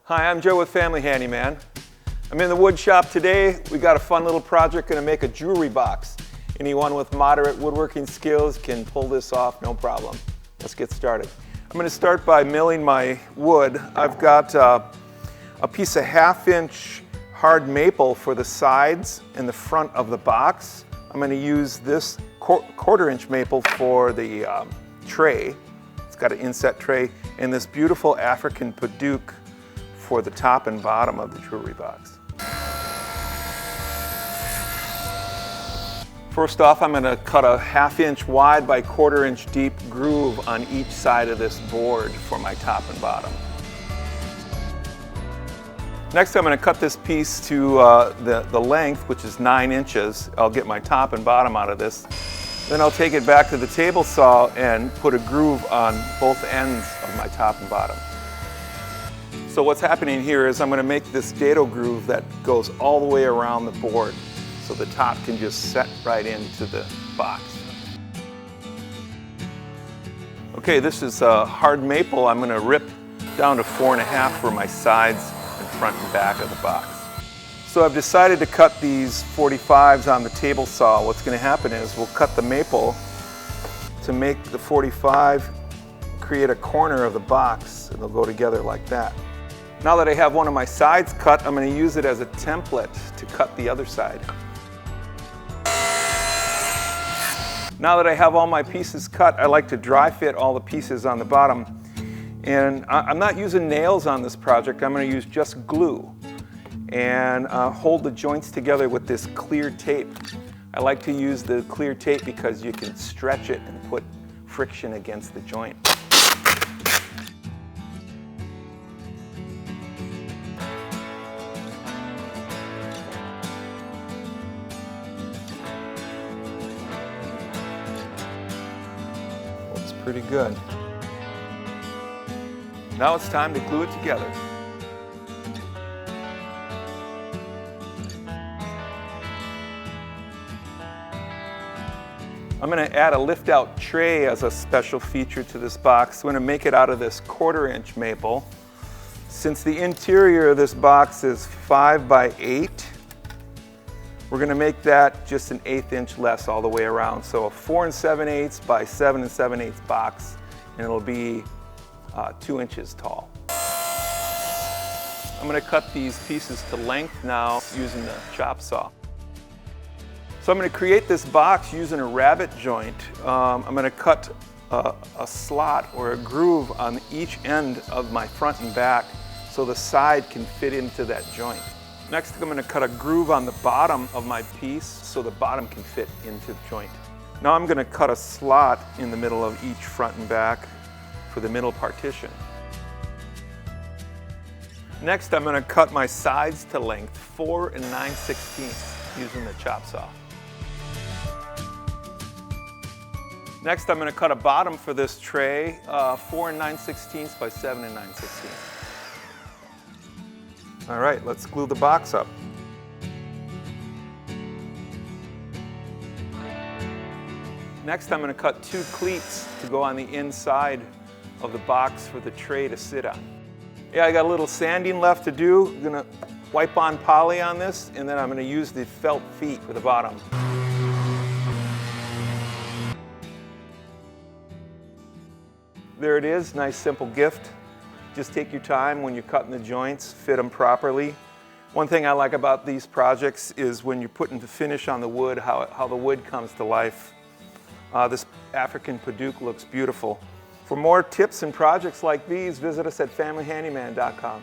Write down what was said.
Hi, I'm Joe with Family Handyman. I'm in the wood shop today. We got a fun little project, going to make a jewelry box. Anyone with moderate woodworking skills can pull this off, no problem. Let's get started. I'm going to start by milling my wood. I've got a piece of 1/2-inch hard maple for the sides and the front of the box. I'm going to use this 1/4-inch maple for the tray. It's got an inset tray, and this beautiful African Paduke for the top and bottom of the jewelry box. First off, I'm going to cut a 1/2-inch wide by 1/4-inch deep groove on each side of this board for my top and bottom. Next, I'm going to cut this piece to the length, which is 9 inches. I'll get my top and bottom out of this. Then I'll take it back to the table saw and put a groove on both ends of my top and bottom. So what's happening here is I'm going to make this dado groove that goes all the way around the board so the top can just set right into the box. Okay, this is hard maple. I'm going to rip down to 4.5 for my sides and front and back of the box. So I've decided to cut these 45s on the table saw. What's going to happen is we'll cut the maple to make the 45 create a corner of the box, and they'll go together like that. Now that I have one of my sides cut, I'm going to use it as a template to cut the other side. Now that I have all my pieces cut, I like to dry fit all the pieces on the bottom. And I'm not using nails on this project. I'm going to use just glue and hold the joints together with this clear tape. I like to use the clear tape because you can stretch it and put friction against the joint. Looks pretty good. Now it's time to glue it together. I'm going to add a lift-out tray as a special feature to this box. I'm going to make it out of this 1/4-inch maple. Since the interior of this box is 5 by 8, we're going to make that just an 1/8 inch less all the way around. So a 4 7/8 by 7 7/8 box, and it'll be 2 inches tall. I'm going to cut these pieces to length now using the chop saw. So I'm going to create this box using a rabbet joint. I'm going to cut a slot or a groove on each end of my front and back so the side can fit into that joint. Next, I'm going to cut a groove on the bottom of my piece so the bottom can fit into the joint. Now I'm going to cut a slot in the middle of each front and back for the middle partition. Next, I'm going to cut my sides to length 4 9/16 using the chop saw. Next, I'm going to cut a bottom for this tray 4 9/16 by 7 9/16. All right, let's glue the box up. Next, I'm going to cut 2 cleats to go on the inside of the box for the tray to sit on. Yeah, I got a little sanding left to do. I'm going to wipe on poly on this, and then I'm going to use the felt feet for the bottom. There it is, nice simple gift. Just take your time when you're cutting the joints, fit them properly. One thing I like about these projects is when you're putting the finish on the wood, how the wood comes to life. This African Paduke looks beautiful. For more tips and projects like these, visit us at familyhandyman.com.